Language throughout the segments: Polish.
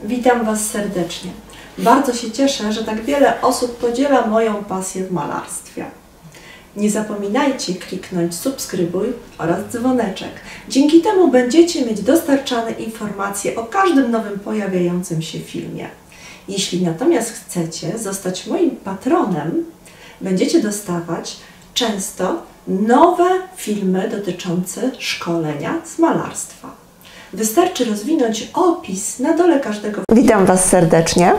Witam Was serdecznie. Bardzo się cieszę, że tak wiele osób podziela moją pasję w malarstwie. Nie zapominajcie kliknąć subskrybuj oraz dzwoneczek. Dzięki temu będziecie mieć dostarczane informacje o każdym nowym pojawiającym się filmie. Jeśli natomiast chcecie zostać moim patronem, będziecie dostawać często nowe filmy dotyczące szkolenia z malarstwa. Wystarczy rozwinąć opis na dole każdego. Witam Was serdecznie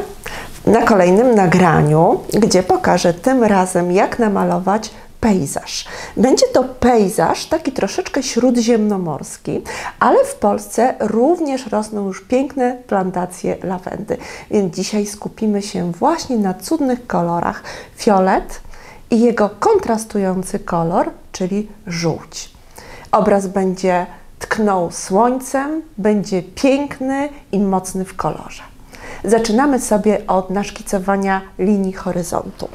na kolejnym nagraniu, gdzie pokażę tym razem, jak namalować pejzaż. Będzie to pejzaż taki troszeczkę śródziemnomorski, ale w Polsce również rosną już piękne plantacje lawendy. Więc dzisiaj skupimy się właśnie na cudnych kolorach fiolet i jego kontrastujący kolor, czyli żółć. Obraz będzie tknął słońcem, będzie piękny i mocny w kolorze. Zaczynamy sobie od naszkicowania linii horyzontu.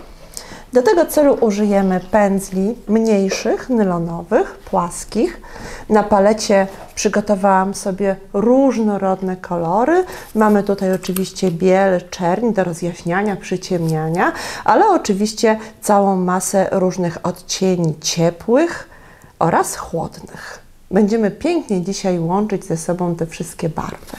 Do tego celu użyjemy pędzli mniejszych, nylonowych, płaskich. Na palecie przygotowałam sobie różnorodne kolory. Mamy tutaj oczywiście biel, czerń do rozjaśniania, przyciemniania, ale oczywiście całą masę różnych odcieni ciepłych oraz chłodnych. Będziemy pięknie dzisiaj łączyć ze sobą te wszystkie barwy.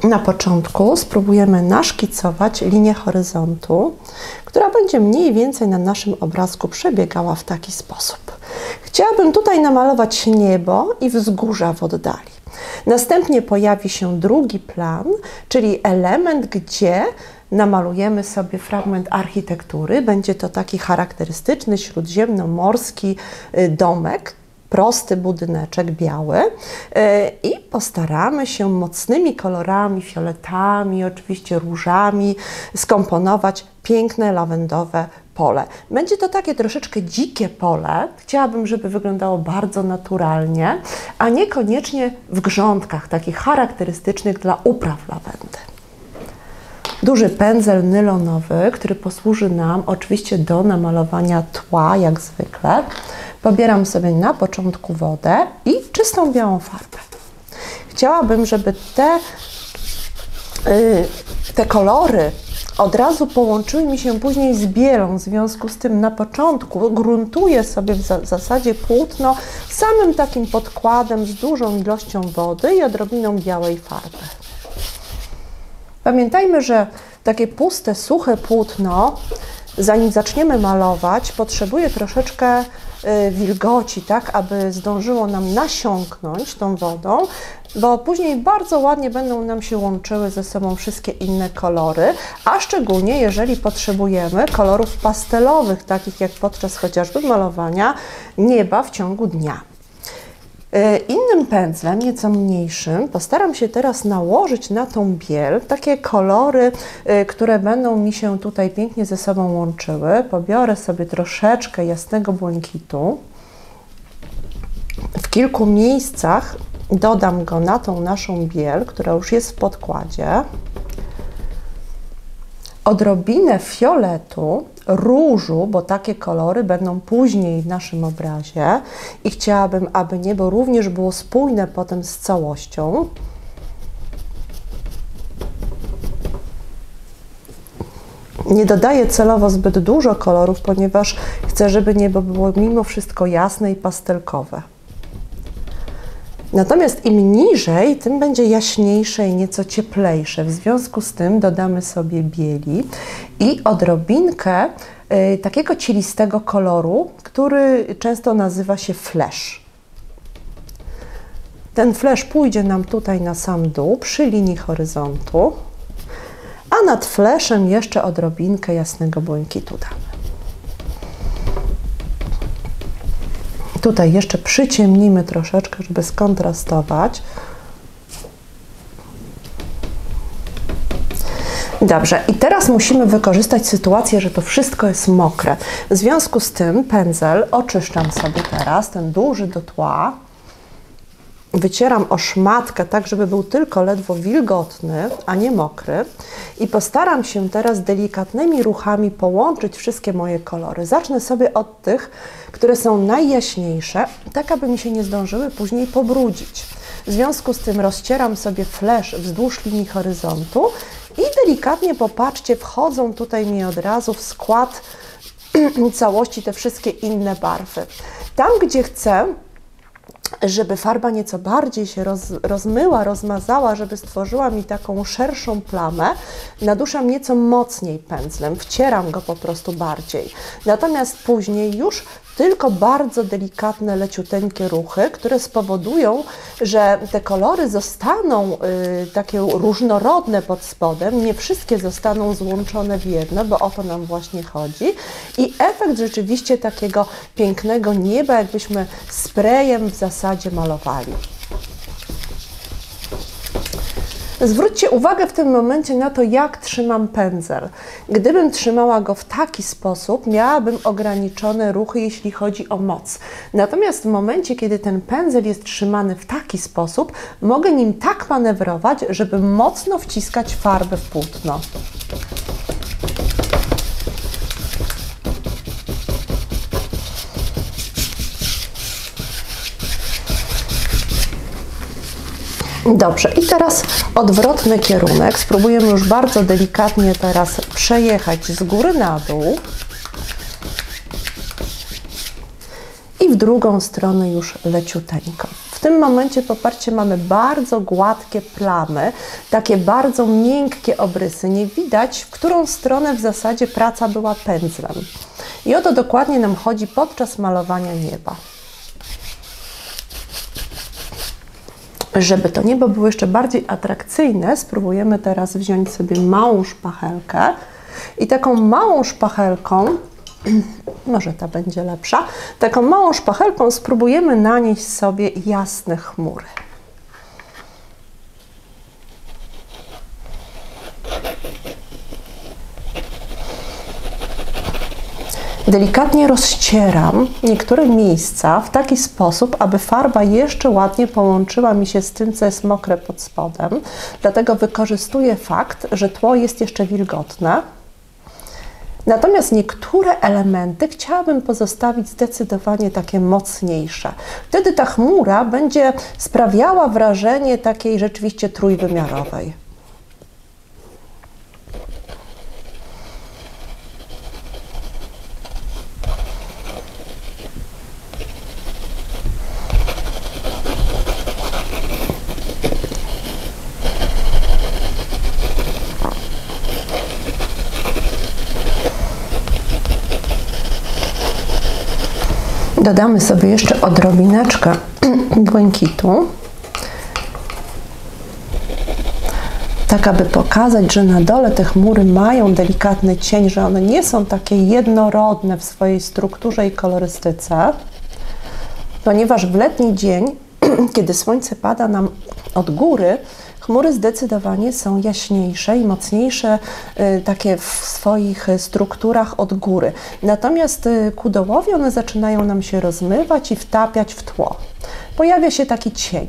Na początku spróbujemy naszkicować linię horyzontu, która będzie mniej więcej na naszym obrazku przebiegała w taki sposób. Chciałabym tutaj namalować niebo i wzgórza w oddali. Następnie pojawi się drugi plan, czyli element, gdzie namalujemy sobie fragment architektury. Będzie to taki charakterystyczny śródziemnomorski domek, prosty budyneczek biały i postaramy się mocnymi kolorami, fioletami, oczywiście różami skomponować piękne lawendowe pole. Będzie to takie troszeczkę dzikie pole. Chciałabym, żeby wyglądało bardzo naturalnie, a niekoniecznie w grządkach takich charakterystycznych dla upraw lawendy. Duży pędzel nylonowy, który posłuży nam oczywiście do namalowania tła, jak zwykle. Pobieram sobie na początku wodę i czystą białą farbę. Chciałabym, żeby te kolory od razu połączyły mi się później z bielą, w związku z tym na początku gruntuję sobie w zasadzie płótno samym takim podkładem z dużą ilością wody i odrobiną białej farby. Pamiętajmy, że takie puste, suche płótno, zanim zaczniemy malować, potrzebuje troszeczkę wilgoci, tak, aby zdążyło nam nasiąknąć tą wodą, bo później bardzo ładnie będą nam się łączyły ze sobą wszystkie inne kolory, a szczególnie jeżeli potrzebujemy kolorów pastelowych, takich jak podczas chociażby malowania nieba w ciągu dnia. Innym pędzlem, nieco mniejszym, postaram się teraz nałożyć na tą biel takie kolory, które będą mi się tutaj pięknie ze sobą łączyły. Pobiorę sobie troszeczkę jasnego błękitu. W kilku miejscach dodam go na tą naszą biel, która już jest w podkładzie. Odrobinę fioletu, różu, bo takie kolory będą później w naszym obrazie i chciałabym, aby niebo również było spójne potem z całością. Nie dodaję celowo zbyt dużo kolorów, ponieważ chcę, żeby niebo było mimo wszystko jasne i pastelkowe. Natomiast im niżej, tym będzie jaśniejsze i nieco cieplejsze. W związku z tym dodamy sobie bieli i odrobinkę takiego cielistego koloru, który często nazywa się flash. Ten flash pójdzie nam tutaj na sam dół, przy linii horyzontu, a nad flashem jeszcze odrobinkę jasnego błękitu damy. Tutaj jeszcze przyciemnimy troszeczkę, żeby skontrastować. Dobrze, i teraz musimy wykorzystać sytuację, że to wszystko jest mokre. W związku z tym pędzel oczyszczam sobie teraz, ten duży do tła. Wycieram o szmatkę, tak żeby był tylko ledwo wilgotny, a nie mokry. I postaram się teraz delikatnymi ruchami połączyć wszystkie moje kolory. Zacznę sobie od tych, które są najjaśniejsze, tak aby mi się nie zdążyły później pobrudzić. W W związku z tym rozcieram sobie flash wzdłuż linii horyzontu i delikatnie, popatrzcie, wchodzą tutaj mi od razu w skład całości te wszystkie inne barwy. Tam, gdzie chcę, żeby farba nieco bardziej się rozmyła, rozmazała, żeby stworzyła mi taką szerszą plamę, naduszam nieco mocniej pędzlem, wcieram go po prostu bardziej. Natomiast później już tylko bardzo delikatne, leciuteńkie ruchy, które spowodują, że te kolory zostaną takie różnorodne pod spodem, nie wszystkie zostaną złączone w jedno, bo o to nam właśnie chodzi. I efekt rzeczywiście takiego pięknego nieba, jakbyśmy sprayem w zasadzie malowali. Zwróćcie uwagę w tym momencie na to, jak trzymam pędzel. Gdybym trzymała go w taki sposób, miałabym ograniczone ruchy, jeśli chodzi o moc. Natomiast w momencie, kiedy ten pędzel jest trzymany w taki sposób, mogę nim tak manewrować, żeby mocno wciskać farbę w płótno. Dobrze, i teraz odwrotny kierunek. Spróbujemy już bardzo delikatnie teraz przejechać z góry na dół. I w drugą stronę już leciuteńko. W tym momencie, popatrzcie, mamy bardzo gładkie plamy, takie bardzo miękkie obrysy. Nie widać, w którą stronę w zasadzie praca była pędzlem. I o to dokładnie nam chodzi podczas malowania nieba. Żeby to niebo było jeszcze bardziej atrakcyjne, spróbujemy teraz wziąć sobie małą szpachelkę i taką małą szpachelką, może ta będzie lepsza, taką małą szpachelką spróbujemy nanieść sobie jasne chmury. Delikatnie rozcieram niektóre miejsca w taki sposób, aby farba jeszcze ładnie połączyła mi się z tym, co jest mokre pod spodem. Dlatego wykorzystuję fakt, że tło jest jeszcze wilgotne. Natomiast niektóre elementy chciałabym pozostawić zdecydowanie takie mocniejsze. Wtedy ta chmura będzie sprawiała wrażenie takiej rzeczywiście trójwymiarowej. Dodamy sobie jeszcze odrobineczkę błękitu, tak aby pokazać, że na dole te chmury mają delikatny cień, że one nie są takie jednorodne w swojej strukturze i kolorystyce, ponieważ w letni dzień, kiedy słońce pada nam od góry, chmury zdecydowanie są jaśniejsze i mocniejsze, takie w swoich strukturach od góry. Natomiast ku dołowi one zaczynają nam się rozmywać i wtapiać w tło. Pojawia się taki cień.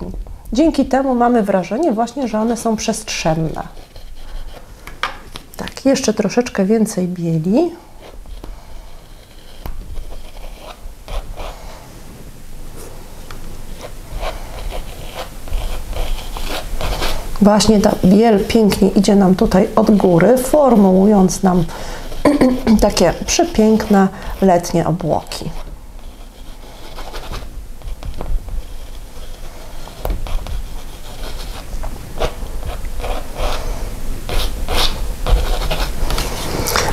Dzięki temu mamy wrażenie właśnie, że one są przestrzenne. Tak, jeszcze troszeczkę więcej bieli. Właśnie ta biel pięknie idzie nam tutaj od góry, formułując nam takie przepiękne letnie obłoki.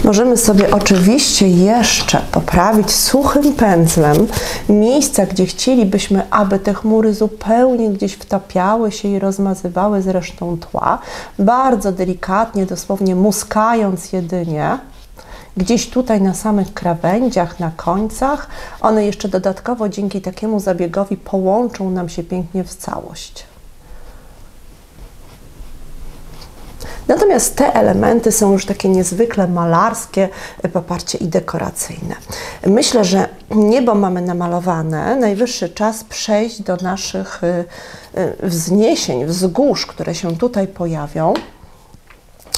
Możemy sobie oczywiście jeszcze poprawić suchym pędzlem miejsca, gdzie chcielibyśmy, aby te chmury zupełnie gdzieś wtapiały się i rozmazywały z resztą tła. Bardzo delikatnie, dosłownie muskając jedynie. Gdzieś tutaj na samych krawędziach, na końcach. One jeszcze dodatkowo dzięki takiemu zabiegowi połączą nam się pięknie w całość. Natomiast te elementy są już takie niezwykle malarskie, poparcie i dekoracyjne. Myślę, że niebo mamy namalowane. Najwyższy czas przejść do naszych wzniesień, wzgórz, które się tutaj pojawią.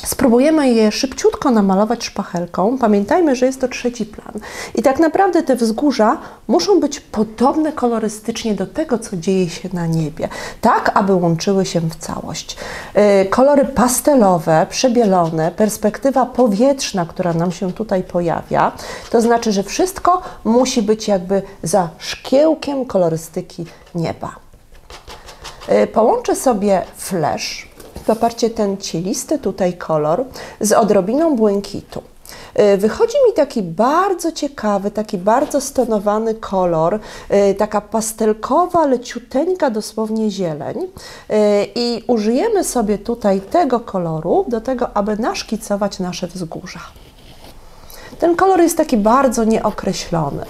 Spróbujemy je szybciutko namalować szpachelką. Pamiętajmy, że jest to trzeci plan. I tak naprawdę te wzgórza muszą być podobne kolorystycznie do tego, co dzieje się na niebie, tak aby łączyły się w całość. Kolory pastelowe, przebielone, perspektywa powietrzna, która nam się tutaj pojawia, to znaczy, że wszystko musi być jakby za szkiełkiem kolorystyki nieba. Połączę sobie flash. Popatrzcie, ten cielisty tutaj kolor z odrobiną błękitu. Wychodzi mi taki bardzo ciekawy, taki bardzo stonowany kolor, taka pastelkowa, leciuteńka dosłownie zieleń i użyjemy sobie tutaj tego koloru do tego, aby naszkicować nasze wzgórza. Ten kolor jest taki bardzo nieokreślony.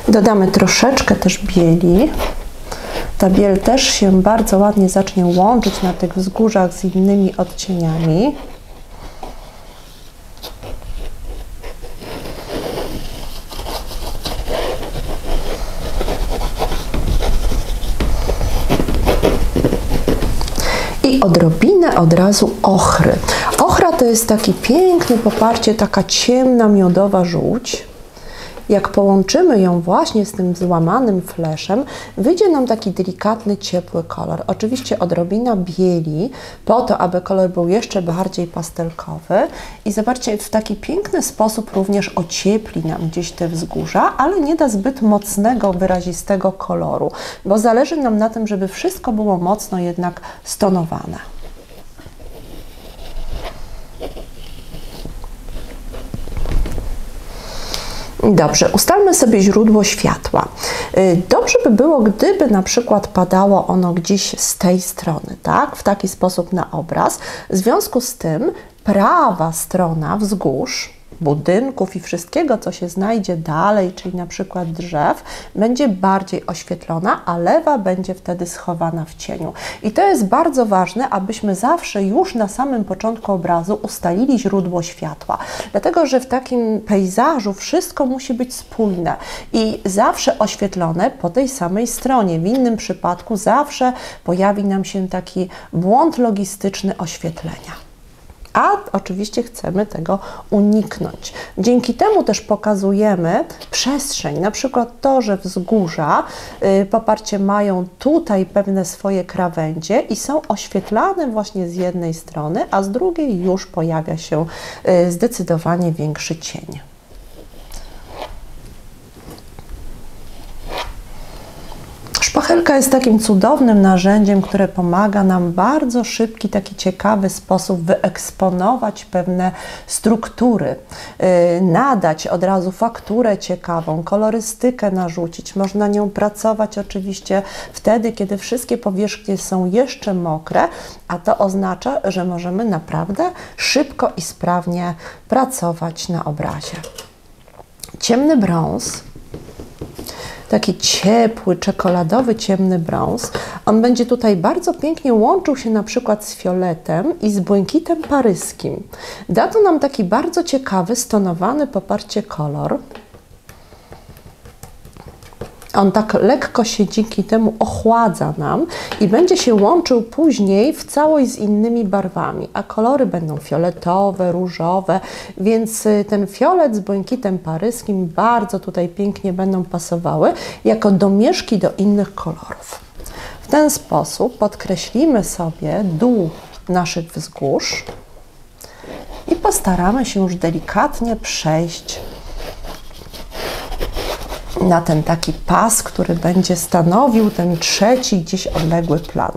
Dodamy troszeczkę też bieli. Ta biel też się bardzo ładnie zacznie łączyć na tych wzgórzach z innymi odcieniami. I odrobinę od razu ochry. Ochra to jest taki piękny, popatrzcie, taka ciemna, miodowa żółć. Jak połączymy ją właśnie z tym złamanym fleszem, wyjdzie nam taki delikatny, ciepły kolor. Oczywiście odrobina bieli, po to, aby kolor był jeszcze bardziej pastelkowy. I zobaczcie, w taki piękny sposób również ociepli nam gdzieś te wzgórza, ale nie da zbyt mocnego, wyrazistego koloru, bo zależy nam na tym, żeby wszystko było mocno jednak stonowane. Dobrze, ustalmy sobie źródło światła. Dobrze by było, gdyby na przykład padało ono gdzieś z tej strony, tak? W taki sposób na obraz. W związku z tym prawa strona wzgórz, budynków i wszystkiego, co się znajdzie dalej, czyli na przykład drzew, będzie bardziej oświetlona, a lewa będzie wtedy schowana w cieniu. I to jest bardzo ważne, abyśmy zawsze już na samym początku obrazu ustalili źródło światła. Dlatego, że w takim pejzażu wszystko musi być spójne i zawsze oświetlone po tej samej stronie. W innym przypadku zawsze pojawi nam się taki błąd logistyczny oświetlenia. A oczywiście chcemy tego uniknąć. Dzięki temu też pokazujemy przestrzeń, na przykład to, że wzgórza, popatrzcie, mają tutaj pewne swoje krawędzie i są oświetlane właśnie z jednej strony, a z drugiej już pojawia się zdecydowanie większy cień. Szpachelka jest takim cudownym narzędziem, które pomaga nam w bardzo szybki, taki ciekawy sposób wyeksponować pewne struktury, nadać od razu fakturę ciekawą, kolorystykę narzucić. Można nią pracować oczywiście wtedy, kiedy wszystkie powierzchnie są jeszcze mokre, a to oznacza, że możemy naprawdę szybko i sprawnie pracować na obrazie. Ciemny brąz. Taki ciepły, czekoladowy, ciemny brąz. On będzie tutaj bardzo pięknie łączył się na przykład z fioletem i z błękitem paryskim. Da to nam taki bardzo ciekawy, stonowany, popatrzcie, kolor. On tak lekko się dzięki temu ochładza nam i będzie się łączył później w całość z innymi barwami, a kolory będą fioletowe, różowe, więc ten fiolet z błękitem paryskim bardzo tutaj pięknie będą pasowały jako domieszki do innych kolorów. W ten sposób podkreślimy sobie dół naszych wzgórz i postaramy się już delikatnie przejść na ten taki pas, który będzie stanowił ten trzeci, gdzieś odległy plan.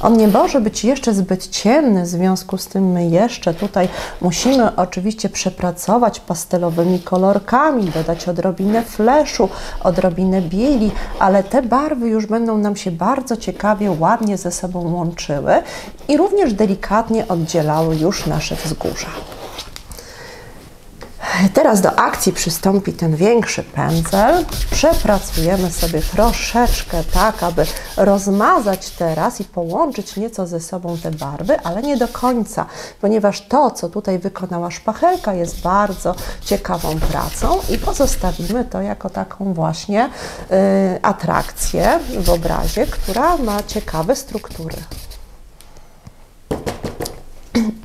On nie może być jeszcze zbyt ciemny, w związku z tym my jeszcze tutaj musimy oczywiście przepracować pastelowymi kolorkami, dodać odrobinę fleszu, odrobinę bieli, ale te barwy już będą nam się bardzo ciekawie, ładnie ze sobą łączyły i również delikatnie oddzielały już nasze wzgórza. Teraz do akcji przystąpi ten większy pędzel. Przepracujemy sobie troszeczkę tak, aby rozmazać teraz i połączyć nieco ze sobą te barwy, ale nie do końca, ponieważ to, co tutaj wykonała szpachelka, jest bardzo ciekawą pracą i pozostawimy to jako taką właśnie atrakcję w obrazie, która ma ciekawe struktury.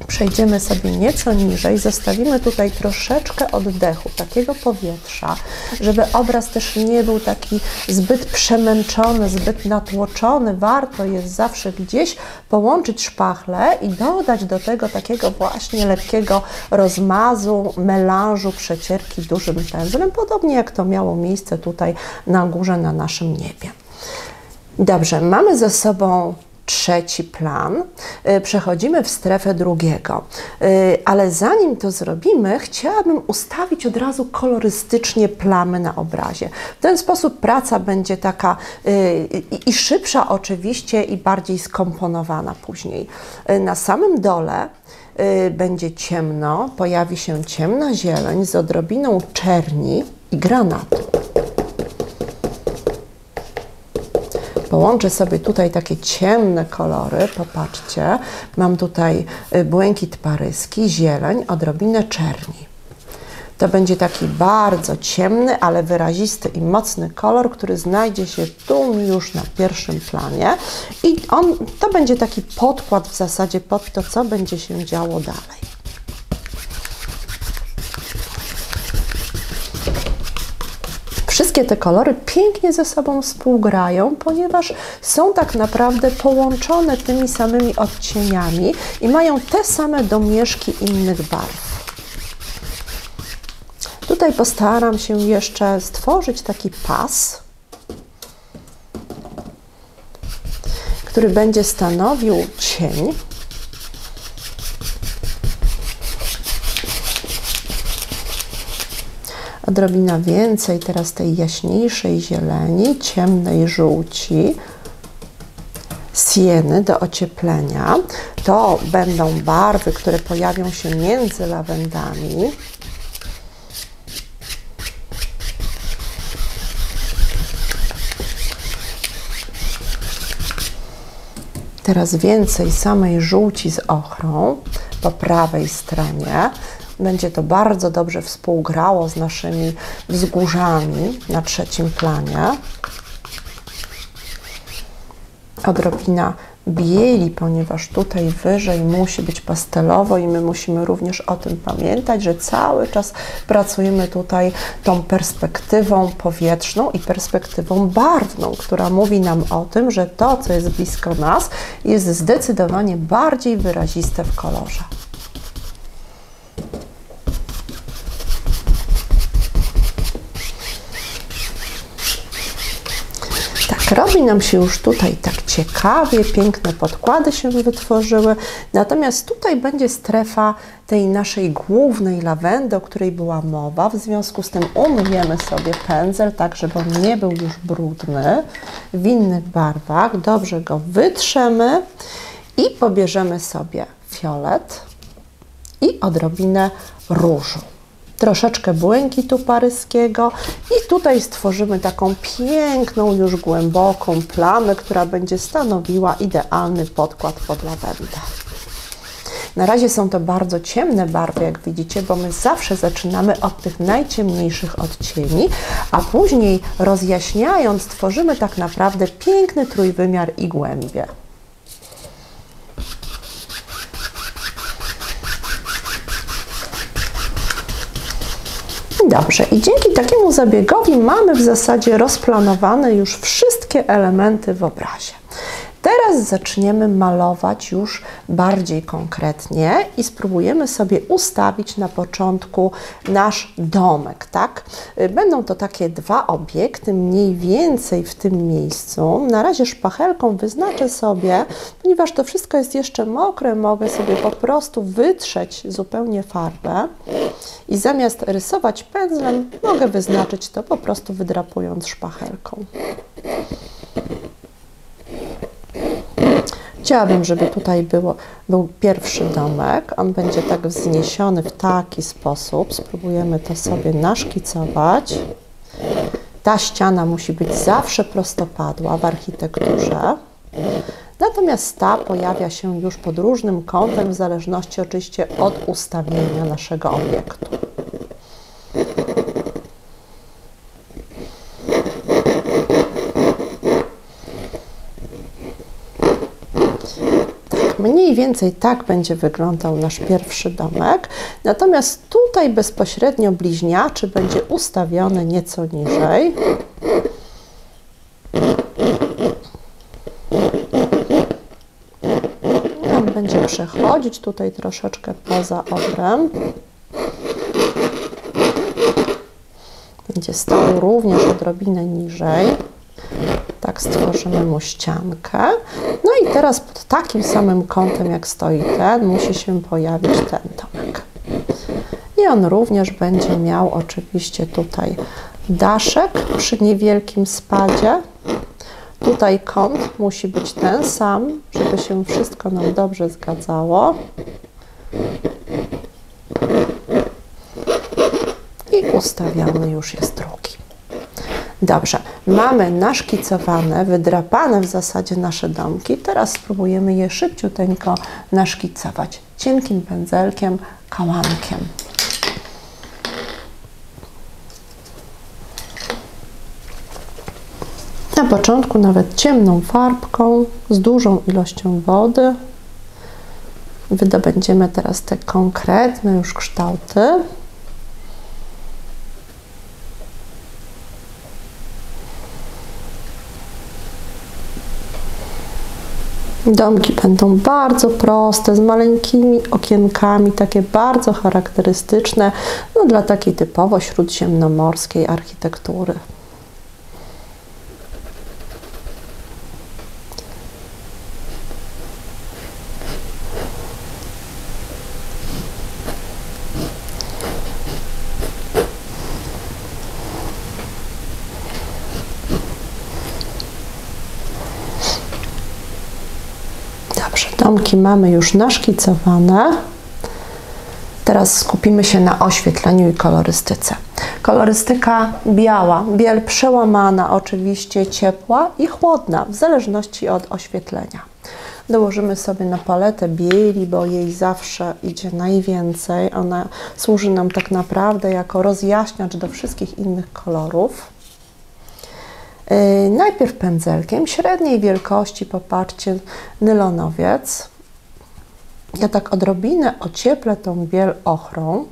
Przejdziemy sobie nieco niżej, zostawimy tutaj troszeczkę oddechu, takiego powietrza, żeby obraz też nie był taki zbyt przemęczony, zbyt natłoczony. Warto jest zawsze gdzieś połączyć szpachlę i dodać do tego takiego właśnie lekkiego rozmazu, melanżu, przecierki dużym pędzlem, podobnie jak to miało miejsce tutaj na górze na naszym niebie. Dobrze, mamy ze sobą trzeci plan, przechodzimy w strefę drugiego, ale zanim to zrobimy, chciałabym ustawić od razu kolorystycznie plamy na obrazie. W ten sposób praca będzie taka i szybsza oczywiście i bardziej skomponowana później. Na samym dole będzie ciemno, pojawi się ciemna zieleń z odrobiną czerni i granatu. Połączę sobie tutaj takie ciemne kolory, popatrzcie, mam tutaj błękit paryski, zieleń, odrobinę czerni. To będzie taki bardzo ciemny, ale wyrazisty i mocny kolor, który znajdzie się tu już na pierwszym planie i to będzie taki podkład w zasadzie pod to, co będzie się działo dalej. Wszystkie te kolory pięknie ze sobą współgrają, ponieważ są tak naprawdę połączone tymi samymi odcieniami i mają te same domieszki innych barw. Tutaj postaram się jeszcze stworzyć taki pas, który będzie stanowił cień. Odrobina więcej teraz tej jaśniejszej zieleni, ciemnej żółci, sieny do ocieplenia. To będą barwy, które pojawią się między lawendami. Teraz więcej samej żółci z ochrą po prawej stronie. Będzie to bardzo dobrze współgrało z naszymi wzgórzami na trzecim planie. Odrobina bieli, ponieważ tutaj wyżej musi być pastelowo i my musimy również o tym pamiętać, że cały czas pracujemy tutaj tą perspektywą powietrzną i perspektywą barwną, która mówi nam o tym, że to, co jest blisko nas, jest zdecydowanie bardziej wyraziste w kolorze. Robi nam się już tutaj tak ciekawie, piękne podkłady się wytworzyły, natomiast tutaj będzie strefa tej naszej głównej lawendy, o której była mowa, w związku z tym umyjemy sobie pędzel, tak żeby on nie był już brudny, w innych barwach, dobrze go wytrzemy i pobierzemy sobie fiolet i odrobinę różu. Troszeczkę błękitu paryskiego i tutaj stworzymy taką piękną, już głęboką plamę, która będzie stanowiła idealny podkład pod lawendę. Na razie są to bardzo ciemne barwy, jak widzicie, bo my zawsze zaczynamy od tych najciemniejszych odcieni, a później rozjaśniając tworzymy tak naprawdę piękny trójwymiar i głębię. Dobrze, i dzięki takiemu zabiegowi mamy w zasadzie rozplanowane już wszystkie elementy w obrazie. Teraz zaczniemy malować już bardziej konkretnie i spróbujemy sobie ustawić na początku nasz domek, tak? Będą to takie dwa obiekty, mniej więcej w tym miejscu. Na razie szpachelką wyznaczę sobie, ponieważ to wszystko jest jeszcze mokre, mogę sobie po prostu wytrzeć zupełnie farbę i zamiast rysować pędzlem, mogę wyznaczyć to po prostu wydrapując szpachelką. Chciałabym, żeby tutaj był pierwszy domek. On będzie tak wzniesiony w taki sposób. Spróbujemy to sobie naszkicować. Ta ściana musi być zawsze prostopadła w architekturze. Natomiast ta pojawia się już pod różnym kątem, w zależności oczywiście od ustawienia naszego obiektu. Mniej więcej tak będzie wyglądał nasz pierwszy domek, natomiast tutaj bezpośrednio bliźniaczy będzie ustawiony nieco niżej. On będzie przechodzić tutaj troszeczkę poza obręb. Będzie stał również odrobinę niżej. Tak stworzymy mu ściankę. No i teraz pod takim samym kątem, jak stoi ten, musi się pojawić ten domek. I on również będzie miał oczywiście tutaj daszek przy niewielkim spadzie. Tutaj kąt musi być ten sam, żeby się wszystko nam dobrze zgadzało. I ustawiony już jest drugi. Dobrze, mamy naszkicowane, wydrapane w zasadzie nasze domki. Teraz spróbujemy je szybciuteńko naszkicować cienkim pędzelkiem, kałankiem. Na początku nawet ciemną farbką z dużą ilością wody wydobędziemy teraz te konkretne już kształty. Domki będą bardzo proste, z maleńkimi okienkami, takie bardzo charakterystyczne dla takiej typowo śródziemnomorskiej architektury. Domki mamy już naszkicowane. Teraz skupimy się na oświetleniu i kolorystyce. Kolorystyka biała, biel przełamana, oczywiście ciepła i chłodna, w zależności od oświetlenia. Dołożymy sobie na paletę bieli, bo jej zawsze idzie najwięcej. Ona służy nam tak naprawdę jako rozjaśniacz do wszystkich innych kolorów. Najpierw pędzelkiem średniej wielkości, popatrzcie, nylonowiec. Ja tak odrobinę ocieplę tą biel ochrą.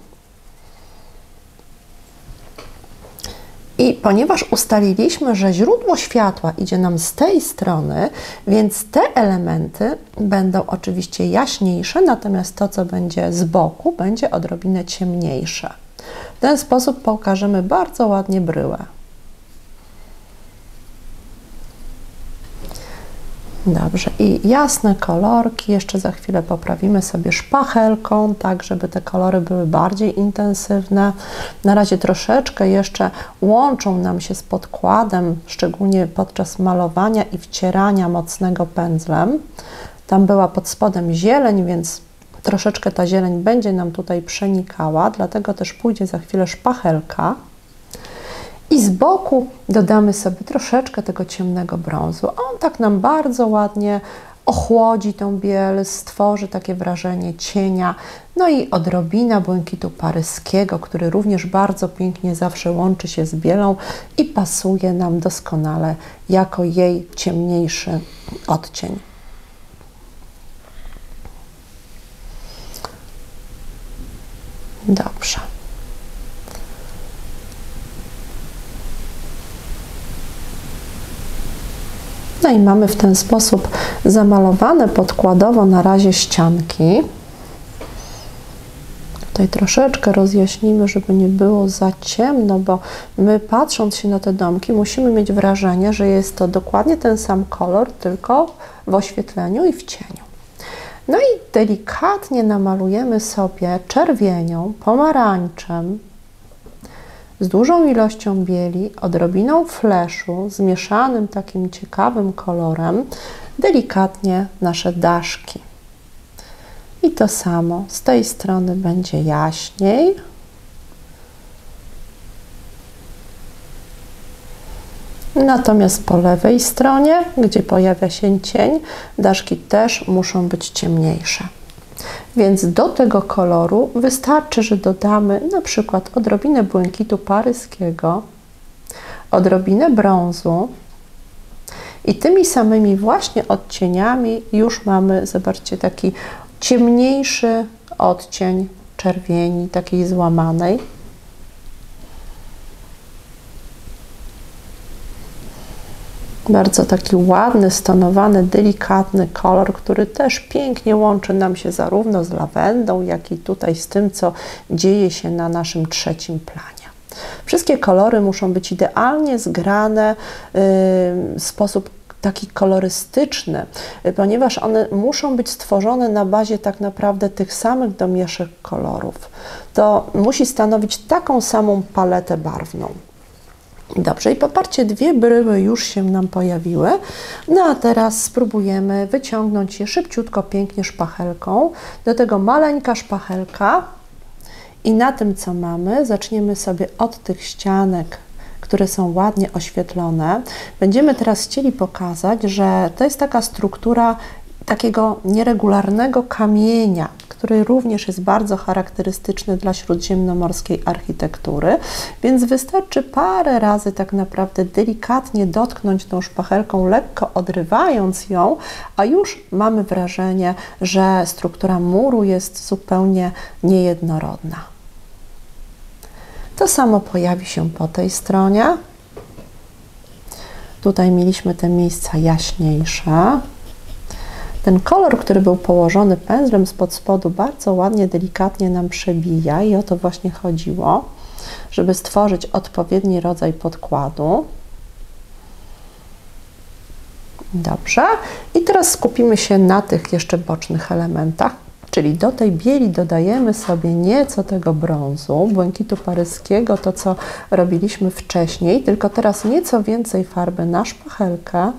I ponieważ ustaliliśmy, że źródło światła idzie nam z tej strony, więc te elementy będą oczywiście jaśniejsze, natomiast to, co będzie z boku, będzie odrobinę ciemniejsze. W ten sposób pokażemy bardzo ładnie bryłę. Dobrze, i jasne kolorki jeszcze za chwilę poprawimy sobie szpachelką, tak żeby te kolory były bardziej intensywne. Na razie troszeczkę jeszcze łączą nam się z podkładem, szczególnie podczas malowania i wcierania mocnego pędzlem. Tam była pod spodem zieleń, więc troszeczkę ta zieleń będzie nam tutaj przenikała, dlatego też pójdzie za chwilę szpachelka. I z boku dodamy sobie troszeczkę tego ciemnego brązu. On tak nam bardzo ładnie ochłodzi tą biel, stworzy takie wrażenie cienia. No i odrobina błękitu paryskiego, który również bardzo pięknie zawsze łączy się z bielą i pasuje nam doskonale jako jej ciemniejszy odcień. Dobrze. No i mamy w ten sposób zamalowane podkładowo na razie ścianki. Tutaj troszeczkę rozjaśnimy, żeby nie było za ciemno, bo my patrząc się na te domki musimy mieć wrażenie, że jest to dokładnie ten sam kolor, tylko w oświetleniu i w cieniu. No i delikatnie namalujemy sobie czerwienią, pomarańczem, z dużą ilością bieli, odrobiną fleszu, zmieszanym takim ciekawym kolorem, delikatnie nasze daszki. I to samo, z tej strony będzie jaśniej. Natomiast po lewej stronie, gdzie pojawia się cień, daszki też muszą być ciemniejsze. Więc do tego koloru wystarczy, że dodamy na przykład odrobinę błękitu paryskiego, odrobinę brązu i tymi samymi właśnie odcieniami już mamy, zobaczcie, taki ciemniejszy odcień czerwieni, takiej złamanej. Bardzo taki ładny, stonowany, delikatny kolor, który też pięknie łączy nam się zarówno z lawendą, jak i tutaj z tym, co dzieje się na naszym trzecim planie. Wszystkie kolory muszą być idealnie zgrane w sposób taki kolorystyczny, ponieważ one muszą być stworzone na bazie tak naprawdę tych samych domieszek kolorów. To musi stanowić taką samą paletę barwną. Dobrze, i popatrzcie, dwie bryły już się nam pojawiły. No a teraz spróbujemy wyciągnąć je szybciutko, pięknie szpachelką. Do tego maleńka szpachelka i na tym, co mamy, zaczniemy sobie od tych ścianek, które są ładnie oświetlone. Będziemy teraz chcieli pokazać, że to jest taka struktura takiego nieregularnego kamienia, który również jest bardzo charakterystyczny dla śródziemnomorskiej architektury, więc wystarczy parę razy tak naprawdę delikatnie dotknąć tą szpachelką, lekko odrywając ją, a już mamy wrażenie, że struktura muru jest zupełnie niejednorodna. To samo pojawi się po tej stronie. Tutaj mieliśmy te miejsca jaśniejsze. Ten kolor, który był położony pędzlem spod spodu, bardzo ładnie, delikatnie nam przebija i o to właśnie chodziło, żeby stworzyć odpowiedni rodzaj podkładu. Dobrze. I teraz skupimy się na tych jeszcze bocznych elementach, czyli do tej bieli dodajemy sobie nieco tego brązu, błękitu paryskiego, to co robiliśmy wcześniej, tylko teraz nieco więcej farby na szpachelkę.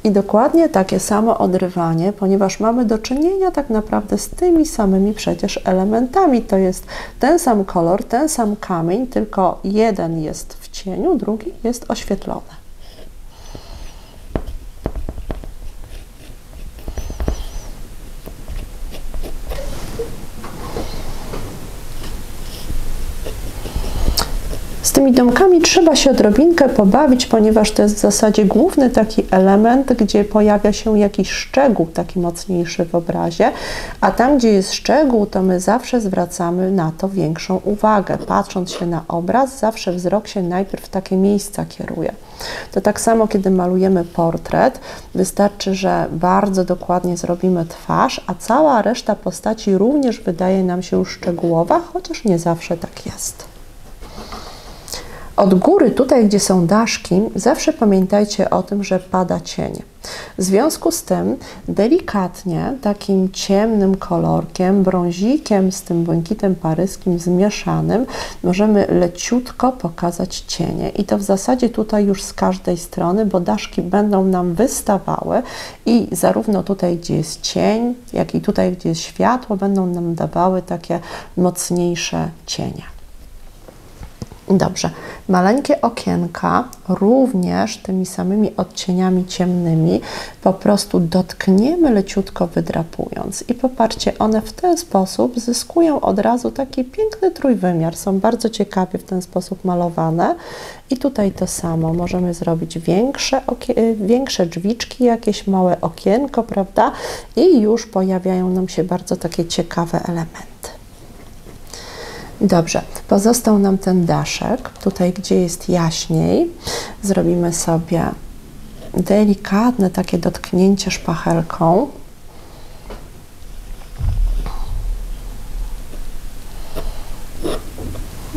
I dokładnie takie samo odrywanie, ponieważ mamy do czynienia tak naprawdę z tymi samymi przecież elementami. To jest ten sam kolor, ten sam kamień, tylko jeden jest w cieniu, drugi jest oświetlony. Z tymi domkami trzeba się odrobinkę pobawić, ponieważ to jest w zasadzie główny taki element, gdzie pojawia się jakiś szczegół taki mocniejszy w obrazie, a tam, gdzie jest szczegół, to my zawsze zwracamy na to większą uwagę. Patrząc się na obraz, zawsze wzrok się najpierw w takie miejsca kieruje. To tak samo, kiedy malujemy portret, wystarczy, że bardzo dokładnie zrobimy twarz, a cała reszta postaci również wydaje nam się już szczegółowa, chociaż nie zawsze tak jest. Od góry, tutaj gdzie są daszki, zawsze pamiętajcie o tym, że pada cień. W związku z tym delikatnie, takim ciemnym kolorkiem, brązikiem z tym błękitem paryskim zmieszanym, możemy leciutko pokazać cienie. I to w zasadzie tutaj już z każdej strony, bo daszki będą nam wystawały i zarówno tutaj, gdzie jest cień, jak i tutaj, gdzie jest światło, będą nam dawały takie mocniejsze cienie. Dobrze, maleńkie okienka również tymi samymi odcieniami ciemnymi po prostu dotkniemy leciutko wydrapując i popatrzcie, one w ten sposób zyskują od razu taki piękny trójwymiar, są bardzo ciekawie w ten sposób malowane i tutaj to samo, możemy zrobić większe drzwiczki, jakieś małe okienko, prawda, i już pojawiają nam się bardzo takie ciekawe elementy. Dobrze, pozostał nam ten daszek, tutaj gdzie jest jaśniej, zrobimy sobie delikatne takie dotknięcie szpachelką.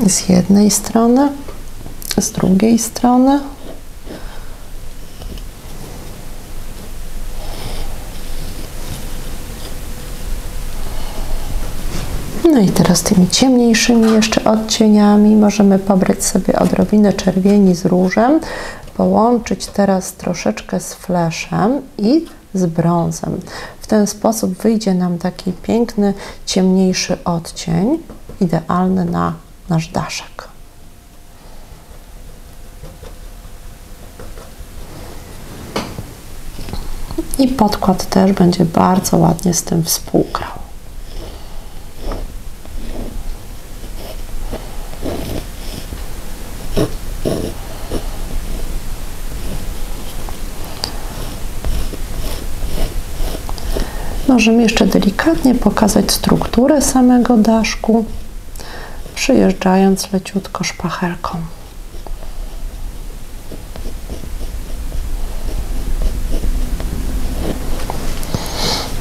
Z jednej strony, z drugiej strony. No i teraz tymi ciemniejszymi jeszcze odcieniami możemy pobrać sobie odrobinę czerwieni z różem, połączyć teraz troszeczkę z fleszem i z brązem. W ten sposób wyjdzie nam taki piękny, ciemniejszy odcień, idealny na nasz daszek. I podkład też będzie bardzo ładnie z tym współgrał. Możemy jeszcze delikatnie pokazać strukturę samego daszku, przyjeżdżając leciutko szpachelką.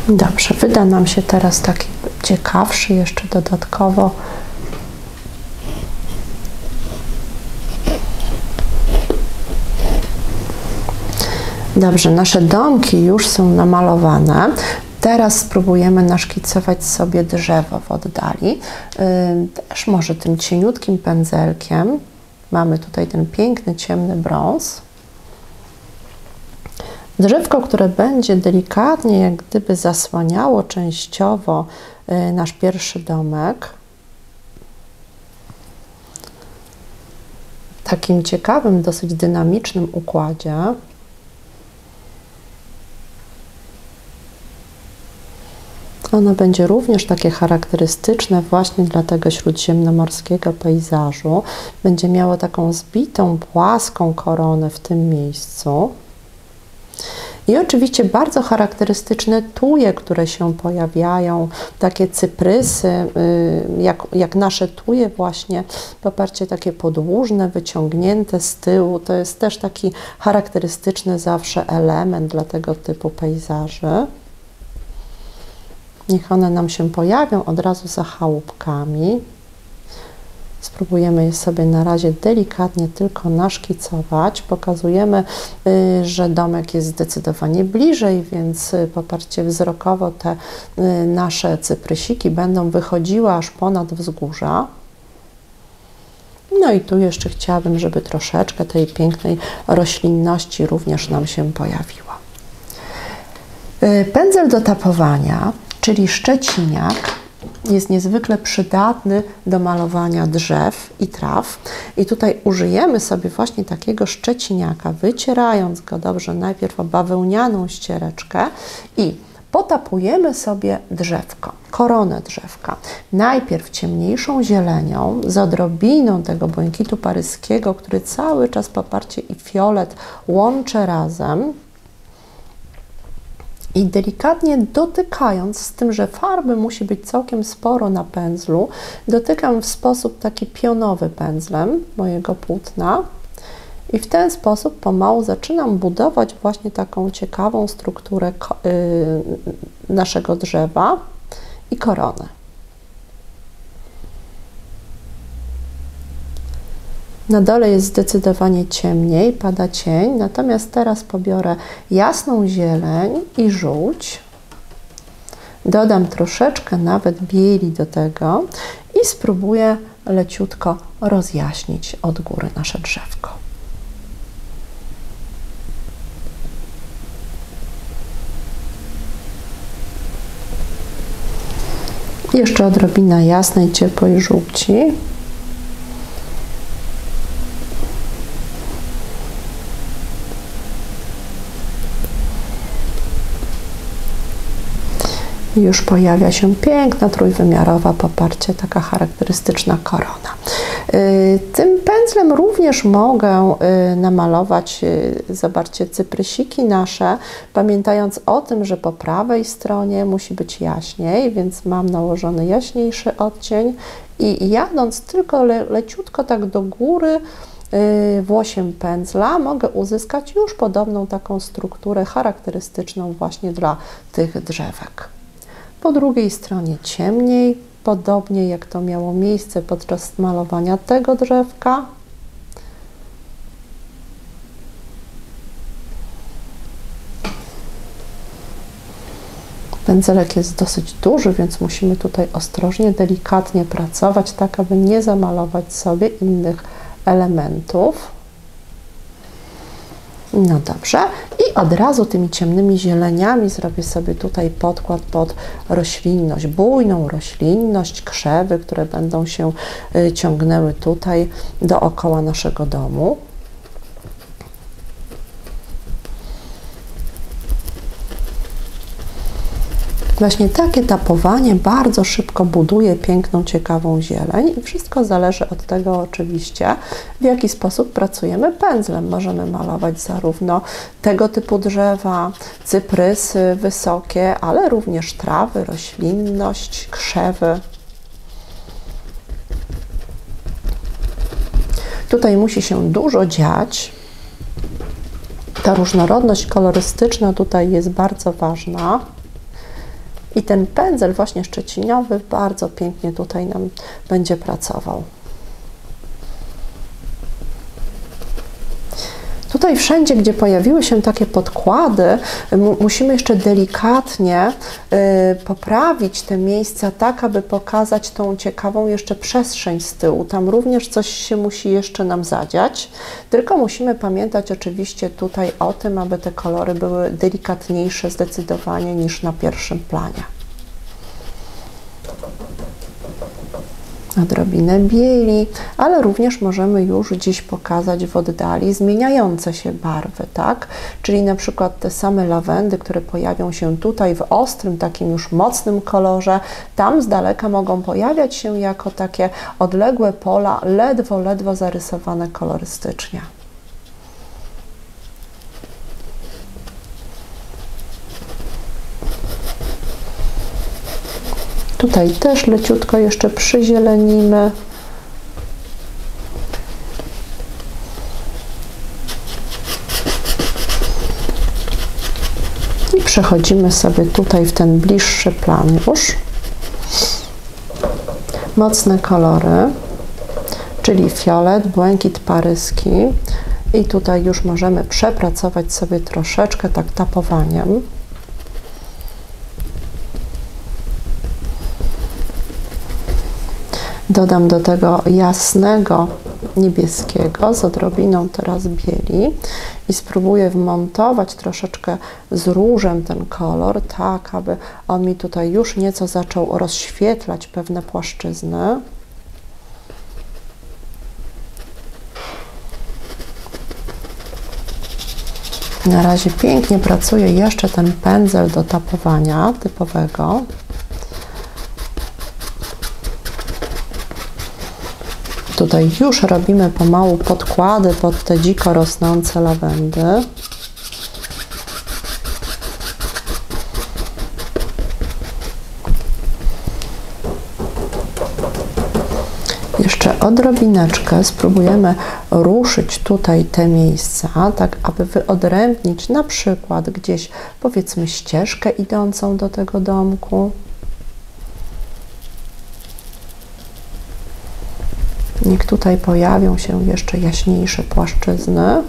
Dobrze, wyda nam się teraz taki ciekawszy jeszcze dodatkowo. Dobrze, nasze domki już są namalowane. Teraz spróbujemy naszkicować sobie drzewo w oddali. Też może tym cieniutkim pędzelkiem. Mamy tutaj ten piękny, ciemny brąz. Drzewko, które będzie delikatnie jak gdyby zasłaniało częściowo nasz pierwszy domek. W takim ciekawym, dosyć dynamicznym układzie. Ono będzie również takie charakterystyczne właśnie dla tego śródziemnomorskiego pejzażu. Będzie miało taką zbitą, płaską koronę w tym miejscu. I oczywiście bardzo charakterystyczne tuje, które się pojawiają, takie cyprysy, jak nasze tuje właśnie, popatrzcie, takie podłużne, wyciągnięte z tyłu. To jest też taki charakterystyczny zawsze element dla tego typu pejzaży. Niech one nam się pojawią od razu za chałupkami. Spróbujemy je sobie na razie delikatnie tylko naszkicować. Pokazujemy, że domek jest zdecydowanie bliżej, więc popatrzcie, wzrokowo te nasze cyprysiki będą wychodziły aż ponad wzgórza. No i tu jeszcze chciałabym, żeby troszeczkę tej pięknej roślinności również nam się pojawiła. Pędzel do tapowania, czyli szczeciniak, jest niezwykle przydatny do malowania drzew i traw. I tutaj użyjemy sobie właśnie takiego szczeciniaka, wycierając go dobrze najpierw o bawełnianą ściereczkę i potapujemy sobie drzewko, koronę drzewka. Najpierw ciemniejszą zielenią z odrobiną tego błękitu paryskiego, który cały czas, poparcie, i fiolet łączę razem. I delikatnie dotykając, z tym, że farby musi być całkiem sporo na pędzlu, dotykam w sposób taki pionowy pędzlem mojego płótna i w ten sposób pomału zaczynam budować właśnie taką ciekawą strukturę naszego drzewa i koronę. Na dole jest zdecydowanie ciemniej, pada cień, natomiast teraz pobiorę jasną zieleń i żółć. Dodam troszeczkę nawet bieli do tego i spróbuję leciutko rozjaśnić od góry nasze drzewko. Jeszcze odrobina jasnej, ciepłej żółci. I już pojawia się piękna, trójwymiarowa, poparcie, taka charakterystyczna korona. Tym pędzlem również mogę namalować, zobaczcie, cyprysiki nasze, pamiętając o tym, że po prawej stronie musi być jaśniej, więc mam nałożony jaśniejszy odcień i jadąc tylko leciutko tak do góry włosiem pędzla mogę uzyskać już podobną taką strukturę charakterystyczną właśnie dla tych drzewek. Po drugiej stronie ciemniej, podobnie jak to miało miejsce podczas malowania tego drzewka. Pędzelek jest dosyć duży, więc musimy tutaj ostrożnie, delikatnie pracować, tak aby nie zamalować sobie innych elementów. No dobrze. I od razu tymi ciemnymi zieleniami zrobię sobie tutaj podkład pod roślinność, bujną roślinność, krzewy, które będą się ciągnęły tutaj dookoła naszego domu. Właśnie takie tapowanie bardzo szybko buduje piękną, ciekawą zieleń i wszystko zależy od tego oczywiście, w jaki sposób pracujemy pędzlem. Możemy malować zarówno tego typu drzewa, cyprysy wysokie, ale również trawy, roślinność, krzewy. Tutaj musi się dużo dziać. Ta różnorodność kolorystyczna tutaj jest bardzo ważna. I ten pędzel właśnie szczeciniowy bardzo pięknie tutaj nam będzie pracował. Tutaj wszędzie, gdzie pojawiły się takie podkłady, musimy jeszcze delikatnie poprawić te miejsca tak, aby pokazać tą ciekawą jeszcze przestrzeń z tyłu. Tam również coś się musi jeszcze nam zadziać, tylko musimy pamiętać oczywiście tutaj o tym, aby te kolory były delikatniejsze zdecydowanie niż na pierwszym planie. Odrobinę bieli, ale również możemy już dziś pokazać w oddali zmieniające się barwy, tak? Czyli na przykład te same lawendy, które pojawią się tutaj w ostrym, takim już mocnym kolorze, tam z daleka mogą pojawiać się jako takie odległe pola, ledwo zarysowane kolorystycznie. Tutaj też leciutko jeszcze przyzielenimy. I przechodzimy sobie tutaj w ten bliższy plan już. Mocne kolory, czyli fiolet, błękit paryski. I tutaj już możemy przepracować sobie troszeczkę tak tapowaniem. Dodam do tego jasnego niebieskiego z odrobiną teraz bieli i spróbuję wmontować troszeczkę z różem ten kolor, tak aby on mi tutaj już nieco zaczął rozświetlać pewne płaszczyzny. Na razie pięknie pracuje jeszcze ten pędzel do tapowania typowego. Tutaj już robimy pomału podkłady pod te dziko rosnące lawendy. Jeszcze odrobineczkę spróbujemy ruszyć tutaj te miejsca, tak aby wyodrębnić na przykład gdzieś powiedzmy ścieżkę idącą do tego domku. Niech tutaj pojawią się jeszcze jaśniejsze płaszczyzny.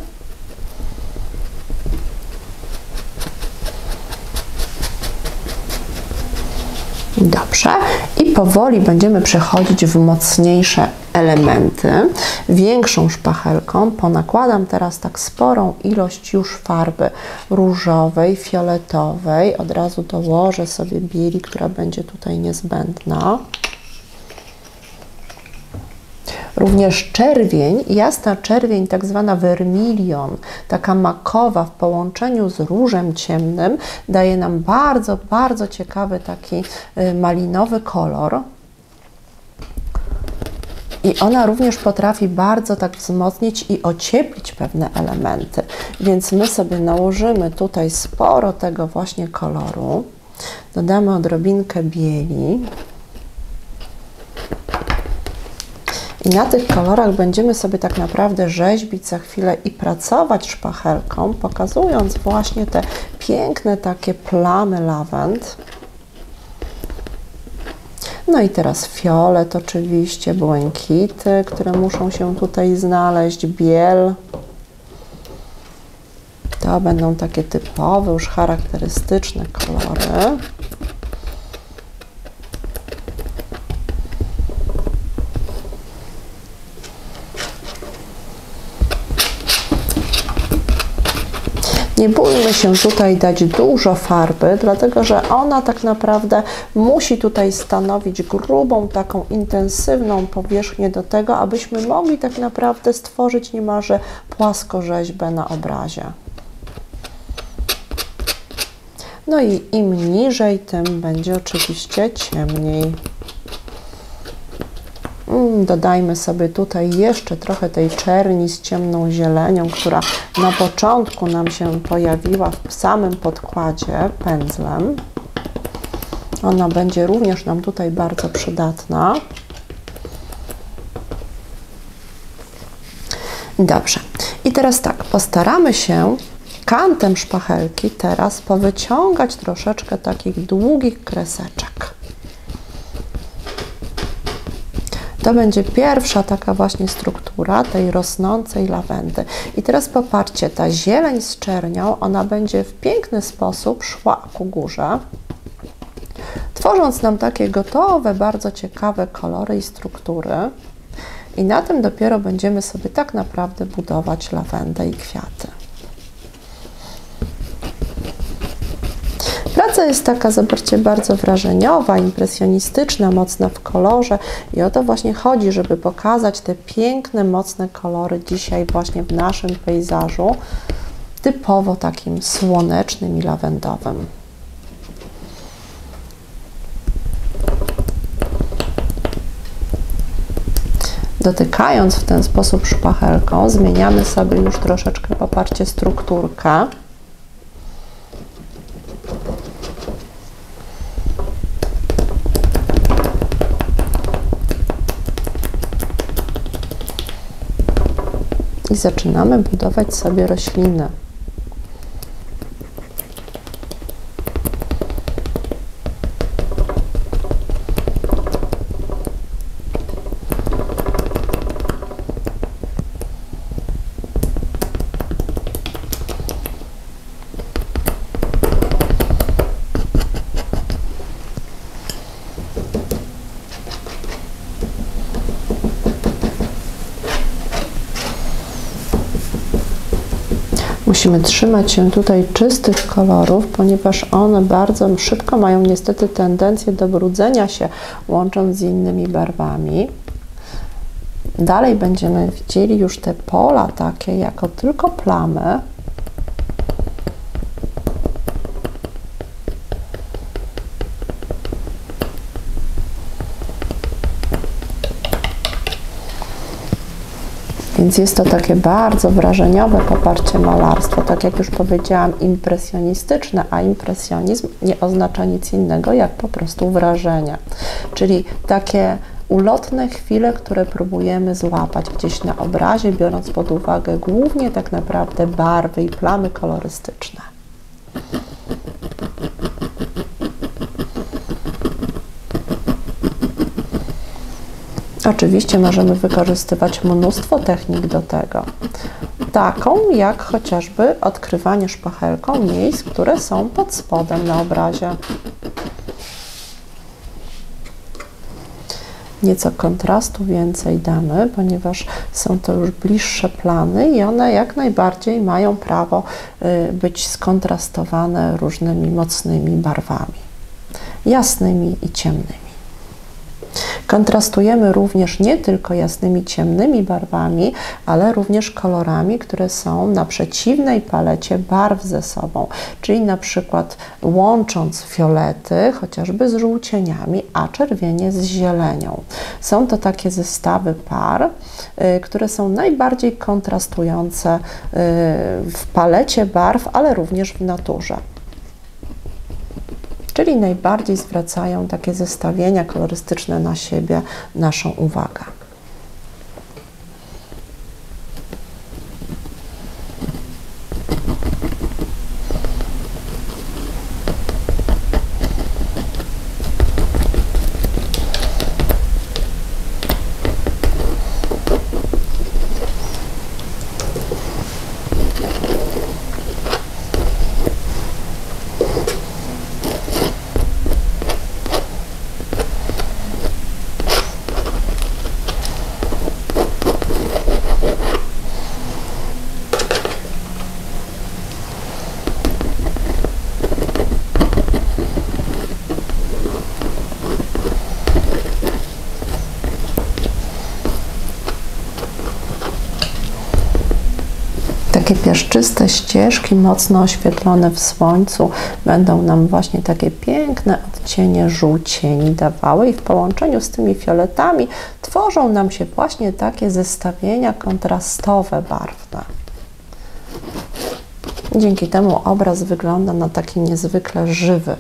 Dobrze. I powoli będziemy przechodzić w mocniejsze elementy. Większą szpachelką ponakładam teraz tak sporą ilość już farby różowej, fioletowej. Od razu dołożę sobie bieli, która będzie tutaj niezbędna. Również czerwień, jasna czerwień, tak zwana vermilion, taka makowa w połączeniu z różem ciemnym daje nam bardzo ciekawy taki malinowy kolor. I ona również potrafi bardzo tak wzmocnić i ocieplić pewne elementy. Więc my sobie nałożymy tutaj sporo tego właśnie koloru. Dodamy odrobinkę bieli. I na tych kolorach będziemy sobie tak naprawdę rzeźbić za chwilę i pracować szpachelką, pokazując właśnie te piękne takie plamy lawend. No i teraz fiolet oczywiście, błękity, które muszą się tutaj znaleźć, biel. To będą takie typowe, już charakterystyczne kolory. Nie bójmy się tutaj dać dużo farby, dlatego że ona tak naprawdę musi tutaj stanowić grubą, taką intensywną powierzchnię do tego, abyśmy mogli tak naprawdę stworzyć niemalże płaskorzeźbę na obrazie. No i im niżej, tym będzie oczywiście ciemniej. Dodajmy sobie tutaj jeszcze trochę tej czerni z ciemną zielenią, która na początku nam się pojawiła w samym podkładzie pędzlem. Ona będzie również nam tutaj bardzo przydatna. Dobrze. I teraz tak, postaramy się kantem szpachelki teraz powyciągać troszeczkę takich długich kreseczek. To będzie pierwsza taka właśnie struktura tej rosnącej lawendy. I teraz popatrzcie, ta zieleń z czernią, ona będzie w piękny sposób szła ku górze, tworząc nam takie gotowe, bardzo ciekawe kolory i struktury. I na tym dopiero będziemy sobie tak naprawdę budować lawendę i kwiaty. Praca jest taka, zobaczcie, bardzo wrażeniowa, impresjonistyczna, mocna w kolorze i o to właśnie chodzi, żeby pokazać te piękne, mocne kolory dzisiaj właśnie w naszym pejzażu, typowo takim słonecznym i lawendowym. Dotykając w ten sposób szpachelką, zmieniamy sobie już troszeczkę, popatrzcie, strukturkę. I zaczynamy budować sobie rośliny. Musimy trzymać się tutaj czystych kolorów, ponieważ one bardzo szybko mają niestety tendencję do brudzenia się, łącząc z innymi barwami. Dalej będziemy widzieli już te pola takie jako tylko plamy. Więc jest to takie bardzo wrażeniowe poparcie malarstwo, tak jak już powiedziałam, impresjonistyczne, a impresjonizm nie oznacza nic innego jak po prostu wrażenia. Czyli takie ulotne chwile, które próbujemy złapać gdzieś na obrazie, biorąc pod uwagę głównie tak naprawdę barwy i plamy kolorystyczne. Oczywiście możemy wykorzystywać mnóstwo technik do tego, taką jak chociażby odkrywanie szpachelką miejsc, które są pod spodem na obrazie. Nieco kontrastu więcej damy, ponieważ są to już bliższe plany i one jak najbardziej mają prawo być skontrastowane różnymi mocnymi barwami, jasnymi i ciemnymi. Kontrastujemy również nie tylko jasnymi, ciemnymi barwami, ale również kolorami, które są na przeciwnej palecie barw ze sobą, czyli na przykład łącząc fiolety chociażby z żółcieniami, a czerwienie z zielenią. Są to takie zestawy par, które są najbardziej kontrastujące w palecie barw, ale również w naturze. Czyli najbardziej zwracają takie zestawienia kolorystyczne na siebie naszą uwagę. Takie piaszczyste ścieżki, mocno oświetlone w słońcu, będą nam właśnie takie piękne odcienie żółcieni dawały i w połączeniu z tymi fioletami tworzą nam się właśnie takie zestawienia kontrastowe barwne. Dzięki temu obraz wygląda na taki niezwykle żywy.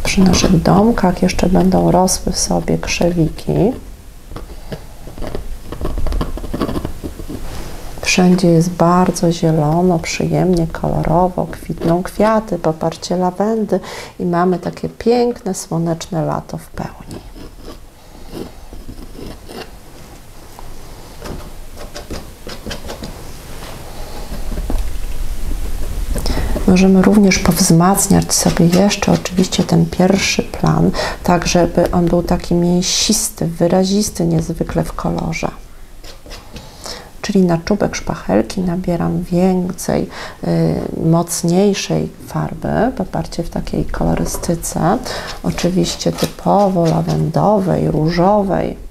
Przy naszych domkach jeszcze będą rosły sobie krzewiki. Wszędzie jest bardzo zielono, przyjemnie, kolorowo, kwitną kwiaty, poparcie lawendy i mamy takie piękne, słoneczne lato w pełni. Możemy również powzmacniać sobie jeszcze oczywiście ten pierwszy plan, tak żeby on był taki mięsisty, wyrazisty niezwykle w kolorze. Czyli na czubek szpachelki nabieram więcej, mocniejszej farby, poparcie w takiej kolorystyce, oczywiście typowo lawendowej, różowej,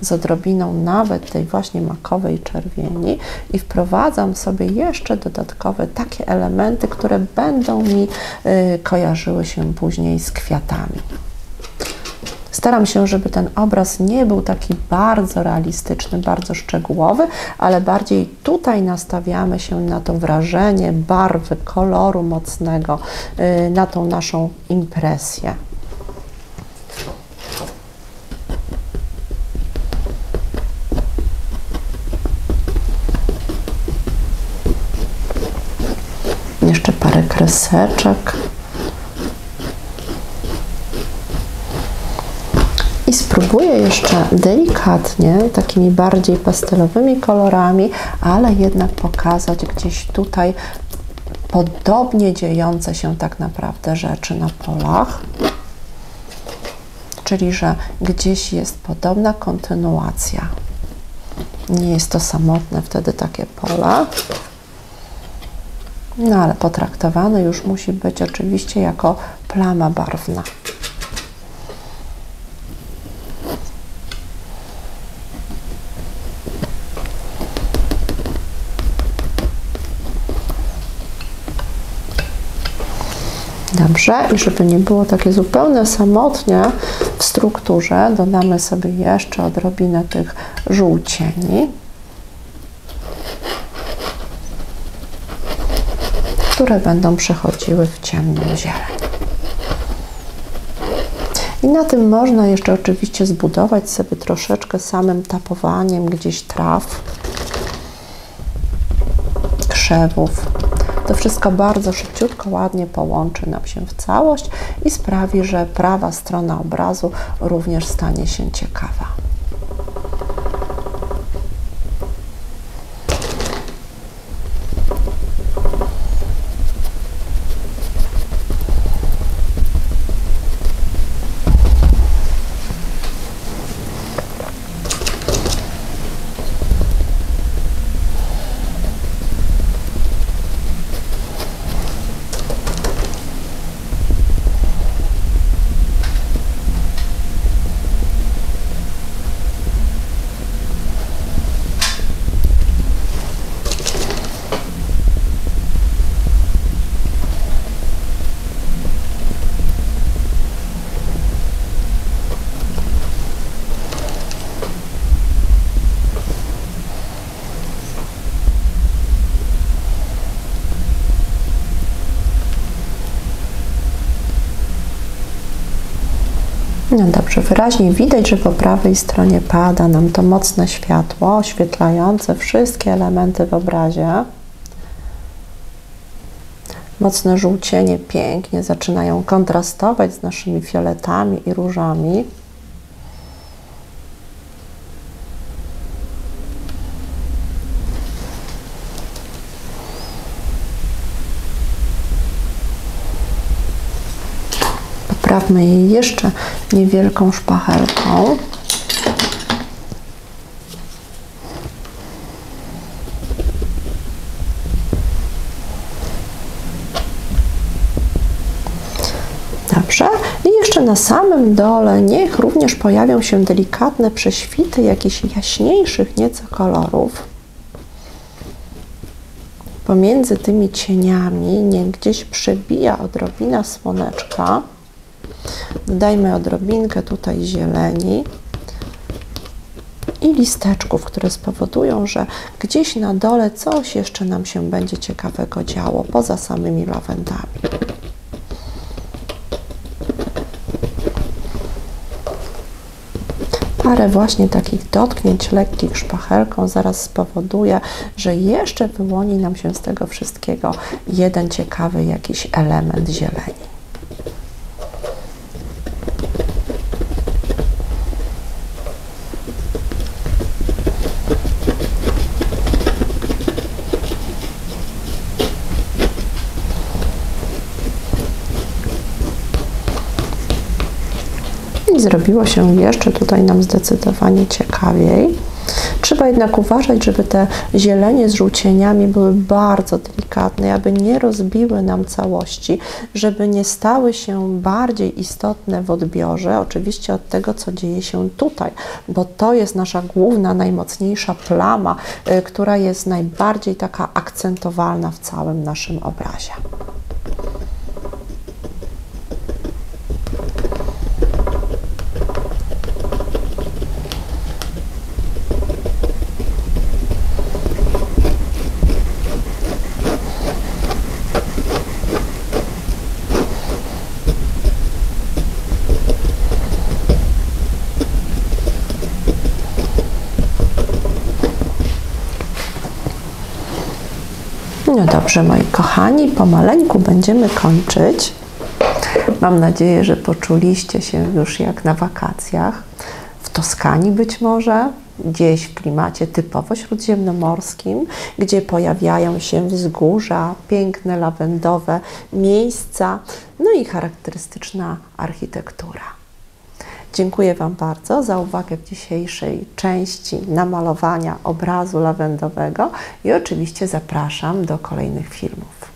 z odrobiną nawet tej właśnie makowej czerwieni i wprowadzam sobie jeszcze dodatkowe takie elementy, które będą mi kojarzyły się później z kwiatami. Staram się, żeby ten obraz nie był taki bardzo realistyczny, bardzo szczegółowy, ale bardziej tutaj nastawiamy się na to wrażenie barwy, koloru mocnego, na tą naszą impresję. Jeszcze parę kreseczek. I spróbuję jeszcze delikatnie, takimi bardziej pastelowymi kolorami, ale jednak pokazać gdzieś tutaj podobnie dziejące się tak naprawdę rzeczy na polach. Czyli, że gdzieś jest podobna kontynuacja. Nie jest to samotne wtedy takie pole. No ale potraktowane już musi być oczywiście jako plama barwna. Dobrze, i żeby nie było takie zupełnie samotnie w strukturze, dodamy sobie jeszcze odrobinę tych żółcieni, które będą przechodziły w ciemną zieleń. I na tym można jeszcze oczywiście zbudować sobie troszeczkę samym tapowaniem gdzieś traw, krzewów. To wszystko bardzo szybciutko, ładnie połączy nam się w całość i sprawi, że prawa strona obrazu również stanie się ciekawa. No dobrze, wyraźnie widać, że po prawej stronie pada nam to mocne światło oświetlające wszystkie elementy w obrazie. Mocne żółcienie pięknie zaczynają kontrastować z naszymi fioletami i różami. Poprawmy je jeszcze niewielką szpachelką. Dobrze. I jeszcze na samym dole niech również pojawią się delikatne prześwity jakichś jaśniejszych nieco kolorów. Pomiędzy tymi cieniami niech gdzieś przebija odrobina słoneczka. Dodajmy odrobinkę tutaj zieleni i listeczków, które spowodują, że gdzieś na dole coś jeszcze nam się będzie ciekawego działo, poza samymi lawendami. Parę właśnie takich dotknięć lekkich szpachelką zaraz spowoduje, że jeszcze wyłoni nam się z tego wszystkiego jeden ciekawy jakiś element zieleni. I zrobiło się jeszcze tutaj nam zdecydowanie ciekawiej. Trzeba jednak uważać, żeby te zielenie z żółcieniami były bardzo delikatne, aby nie rozbiły nam całości, żeby nie stały się bardziej istotne w odbiorze, oczywiście od tego, co dzieje się tutaj, bo to jest nasza główna, najmocniejsza plama, która jest najbardziej taka akcentowalna w całym naszym obrazie. No dobrze, moi kochani, pomaleńku będziemy kończyć. Mam nadzieję, że poczuliście się już jak na wakacjach, w Toskanii być może, gdzieś w klimacie typowo śródziemnomorskim, gdzie pojawiają się wzgórza, piękne lawendowe miejsca, no i charakterystyczna architektura. Dziękuję Wam bardzo za uwagę w dzisiejszej części namalowania obrazu lawendowego i oczywiście zapraszam do kolejnych filmów.